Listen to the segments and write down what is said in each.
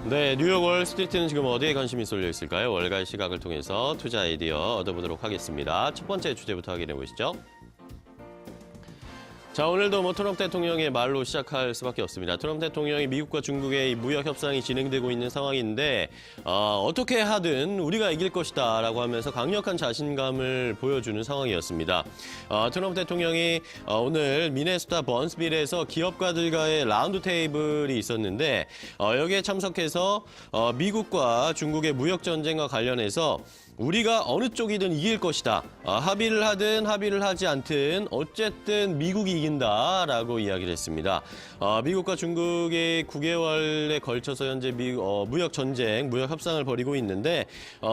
네, 뉴욕 월스트리트는 지금 어디에 관심이 쏠려 있을까요? 월가의 시각을 통해서 투자 아이디어 얻어보도록 하겠습니다. 첫 번째 주제부터 확인해 보시죠. 자, 오늘도 트럼프 대통령의 말로 시작할 수밖에 없습니다. 트럼프 대통령이 미국과 중국의 무역 협상이 진행되고 있는 상황인데 어떻게 하든 우리가 이길 것이다 라고 하면서 강력한 자신감을 보여주는 상황이었습니다. 트럼프 대통령이 오늘 미네소타 번스빌에서 기업가들과의 라운드 테이블이 있었는데 여기에 참석해서 미국과 중국의 무역 전쟁과 관련해서 우리가 어느 쪽이든 이길 것이다. 합의를 하든 합의를 하지 않든 어쨌든 미국이 이긴다라고 이야기를 했습니다. 미국과 중국이 9개월에 걸쳐서 현재 무역 전쟁, 무역 협상을 벌이고 있는데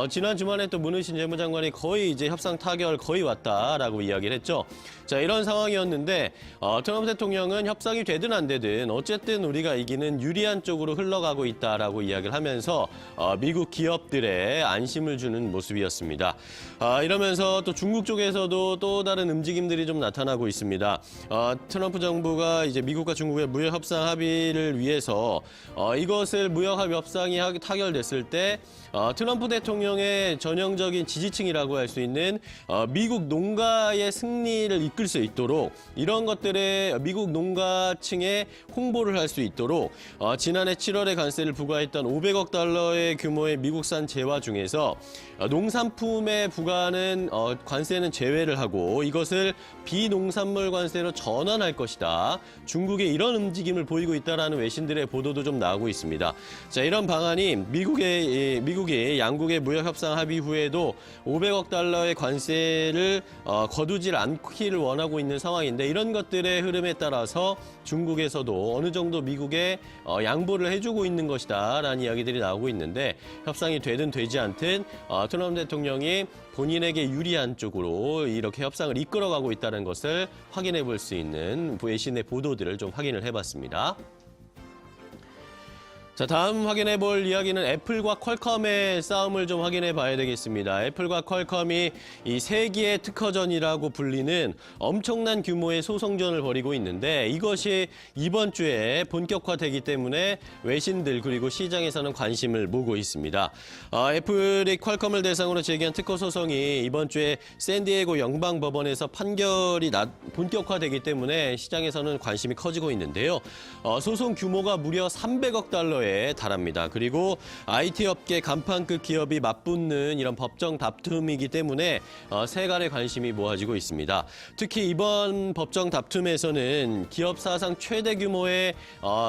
지난 주말에 또 문우신 재무장관이 거의 이제 협상 타결 거의 왔다라고 이야기를 했죠. 자, 이런 상황이었는데 트럼프 대통령은 협상이 되든 안 되든 어쨌든 우리가 이기는 유리한 쪽으로 흘러가고 있다라고 이야기를 하면서 미국 기업들의 안심을 주는 모습이었습니다. 이러면서 또 중국 쪽에서도 또 다른 움직임들이 좀 나타나고 있습니다. 트럼프 정부가 이제 미국과 중국의 무역 협상 합의를 위해서 이것을 무역 협상이 타결됐을 때 트럼프 대통령의 전형적인 지지층이라고 할 수 있는 미국 농가의 승리를 이끌 수 있도록 이런 것들에 미국 농가층에 홍보를 할 수 있도록 지난해 7월에 관세를 부과했던 500억 달러의 규모의 미국산 재화 중에서 농산품에 부과하는 관세는 제외를 하고 이것을 비농산물 관세로 전환할 것이다. 중국의 이런 움직임을 보이고 있다라는 외신들의 보도도 좀 나오고 있습니다. 자, 이런 방안이 미국이 양국의 무역 협상 합의 후에도 500억 달러의 관세를 거두질 않기를 원하고 있는 상황인데 이런 것들의 흐름에 따라서 중국에서도 어느 정도 미국에 양보를 해주고 있는 것이다라는 이야기들이 나오고 있는데 협상이 되든 되지 않든 트럼프 대통령이 본인에게 유리한 쪽으로 이렇게 협상을 이끌어가고 있다는 것을 확인해 볼 수 있는 외신의 보도들을 좀 확인을 해봤습니다. 자, 다음 확인해 볼 이야기는 애플과 퀄컴의 싸움을 좀 확인해 봐야 되겠습니다. 애플과 퀄컴이 이 세기의 특허전이라고 불리는 엄청난 규모의 소송전을 벌이고 있는데 이것이 이번 주에 본격화되기 때문에 외신들 그리고 시장에서는 관심을 모으고 있습니다. 애플이 퀄컴을 대상으로 제기한 특허 소송이 이번 주에 샌디에고 연방법원에서 판결이 본격화되기 때문에 시장에서는 관심이 커지고 있는데요. 소송 규모가 무려 300억 달러에 달합니다. 그리고 IT 업계 간판급 기업이 맞붙는 이런 법정 다툼이기 때문에 세간의 관심이 모아지고 있습니다. 특히 이번 법정 다툼에서는 기업 사상 최대 규모의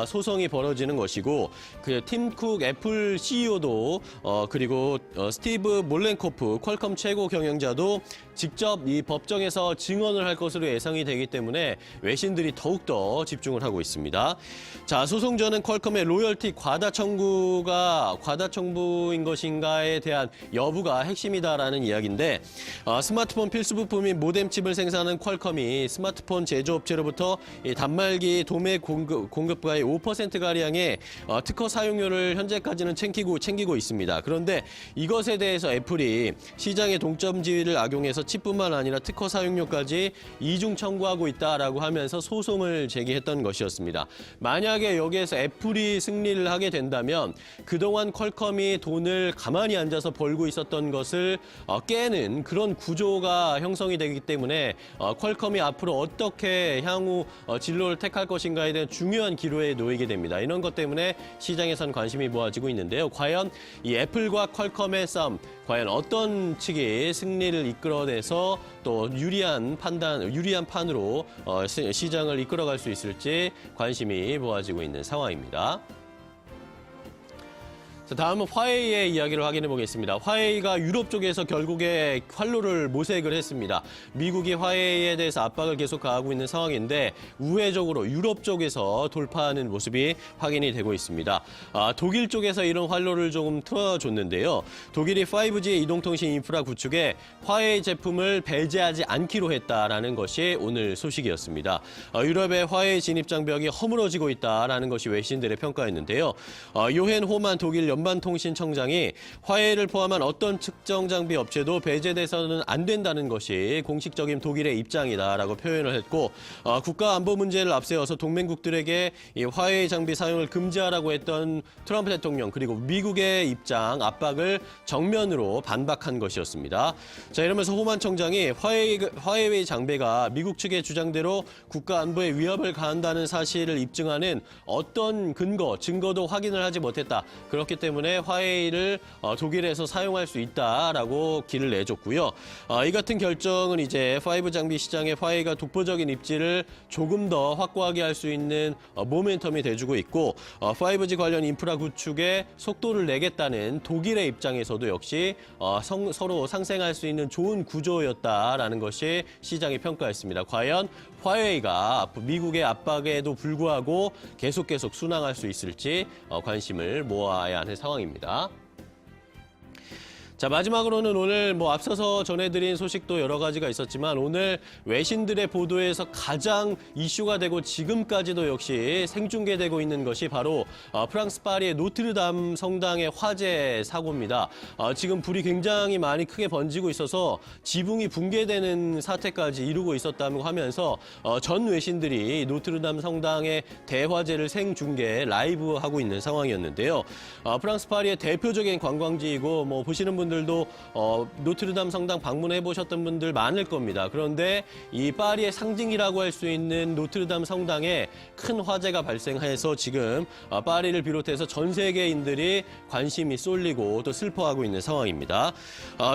소송이 벌어지는 것이고 그 팀 쿡 애플 CEO도 그리고 스티브 몰렌코프 퀄컴 최고 경영자도 직접 이 법정에서 증언을 할 것으로 예상이 되기 때문에 외신들이 더욱더 집중을 하고 있습니다. 자, 소송전은 퀄컴의 로열티 과다 청구인 것인가에 대한 여부가 핵심이다라는 이야기인데 스마트폰 필수 부품인 모뎀칩을 생산하는 퀄컴이 스마트폰 제조업체로부터 단말기 도매 공급가의 5%가량의 특허 사용료를 현재까지는 챙기고 있습니다. 그런데 이것에 대해서 애플이 시장의 동점 지위를 악용해서 칩뿐만 아니라 특허 사용료까지 이중 청구하고 있다라고 하면서 소송을 제기했던 것이었습니다. 만약에 여기에서 애플이 승리를 하게 된다면 그동안 퀄컴이 돈을 가만히 앉아서 벌고 있었던 것을 깨는 그런 구조가 형성이 되기 때문에 퀄컴이 앞으로 어떻게 향후 진로를 택할 것인가에 대한 중요한 기로에 놓이게 됩니다. 이런 것 때문에 시장에선 관심이 모아지고 있는데요. 과연 이 애플과 퀄컴의 싸움, 과연 어떤 측이 승리를 이끌어내서 또 유리한 판으로 시장을 이끌어갈 수 있을지 관심이 모아지고 있는 상황입니다. 자, 다음은 화웨이의 이야기를 확인해 보겠습니다. 화웨이가 유럽 쪽에서 결국에 활로를 모색을 했습니다. 미국이 화웨이에 대해서 압박을 계속 가하고 있는 상황인데 우회적으로 유럽 쪽에서 돌파하는 모습이 확인이 되고 있습니다. 독일 쪽에서 이런 활로를 조금 틀어줬는데요. 독일이 5G 이동통신 인프라 구축에 화웨이 제품을 배제하지 않기로 했다라는 것이 오늘 소식이었습니다. 유럽의 화웨이 진입 장벽이 허물어지고 있다라는 것이 외신들의 평가였는데요. 요헨 호만 독일 연방통신청장이 화웨이를 포함한 어떤 특정 장비 업체도 배제돼서는 안 된다는 것이 공식적인 독일의 입장이다라고 표현을 했고 국가 안보 문제를 앞세워서 동맹국들에게 이 화웨이 장비 사용을 금지하라고 했던 트럼프 대통령 그리고 미국의 입장 압박을 정면으로 반박한 것이었습니다. 자, 이러면서 호만 청장이 화웨이 장비가 미국 측의 주장대로 국가 안보에 위협을 가한다는 사실을 입증하는 어떤 증거도 확인을 하지 못했다. 그렇기 때문에 화웨이를 독일에서 사용할 수 있다라고 길을 내줬고요. 이 같은 결정은 이제 5 장비 시장에 화웨이가 독보적인 입지를 조금 더 확고하게 할 수 있는 모멘텀이 돼주고 있고 5G 관련 인프라 구축에 속도를 내겠다는 독일의 입장에서도 역시 서로 상생할 수 있는 좋은 구조였다라는 것이 시장이 평가했습니다. 과연 화웨이가 미국의 압박에도 불구하고 계속 순항할 수 있을지 관심을 모아야 하는 상황입니다. 자, 마지막으로는 오늘 앞서서 전해드린 소식도 여러 가지가 있었지만 오늘 외신들의 보도에서 가장 이슈가 되고 지금까지도 역시 생중계되고 있는 것이 바로 프랑스 파리의 노트르담 성당의 화재 사고입니다. 지금 불이 굉장히 많이 크게 번지고 있어서 지붕이 붕괴되는 사태까지 이루고 있었다고 하면서 전 외신들이 노트르담 성당의 대화재를 생중계 라이브하고 있는 상황이었는데요. 프랑스 파리의 대표적인 관광지이고 보시는 분들도 노트르담 성당 방문해 보셨던 분들 많을 겁니다. 그런데 이 파리의 상징이라고 할 수 있는 노트르담 성당에 큰 화재가 발생해서 지금 파리를 비롯해서 전 세계인들이 관심이 쏠리고 또 슬퍼하고 있는 상황입니다.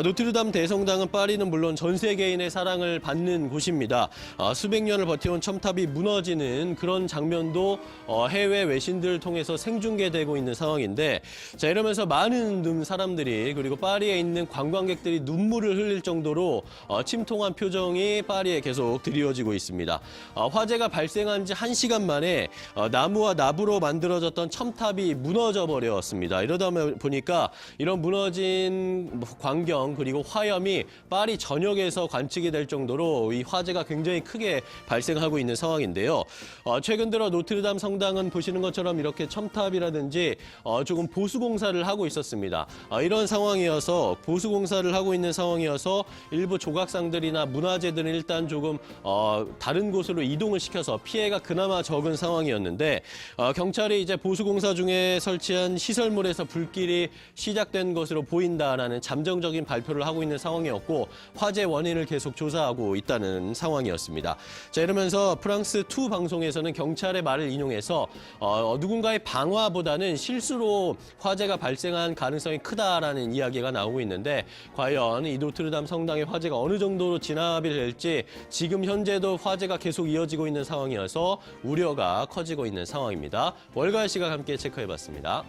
노트르담 대성당은 파리는 물론 전 세계인의 사랑을 받는 곳입니다. 수백 년을 버텨온 첨탑이 무너지는 그런 장면도 해외 외신들을 통해서 생중계되고 있는 상황인데, 자, 이러면서 많은 사람들이 그리고 파리에 있는 관광객들이 눈물을 흘릴 정도로 침통한 표정이 파리에 계속 드리워지고 있습니다. 화재가 발생한 지 1시간 만에 나무와 나부로 만들어졌던 첨탑이 무너져 버렸습니다. 이러다 보니까 이런 무너진 광경 그리고 화염이 파리 전역에서 관측이 될 정도로 이 화재가 굉장히 크게 발생하고 있는 상황인데요. 최근 들어 노트르담 성당은 보시는 것처럼 이렇게 첨탑이라든지 조금 보수공사를 하고 있었습니다. 이런 상황이어서 보수공사를 하고 있는 상황이어서 일부 조각상들이나 문화재들은 일단 조금 다른 곳으로 이동을 시켜서 피해가 그나마 적은 상황이었는데 경찰이 이제 보수공사 중에 설치한 시설물에서 불길이 시작된 것으로 보인다라는 잠정적인 발표를 하고 있는 상황이었고 화재 원인을 계속 조사하고 있다는 상황이었습니다. 자, 이러면서 프랑스 2 방송에서는 경찰의 말을 인용해서 누군가의 방화보다는 실수로 화재가 발생한 가능성이 크다라는 이야기가 나오고 있는데 과연 이 노트르담 성당의 화재가 어느 정도로 진압이 될지 지금 현재도 화재가 계속 이어지고 있는 상황이어서 우려가 커지고 있는 상황입니다. 월가의 시각 함께 체크해봤습니다.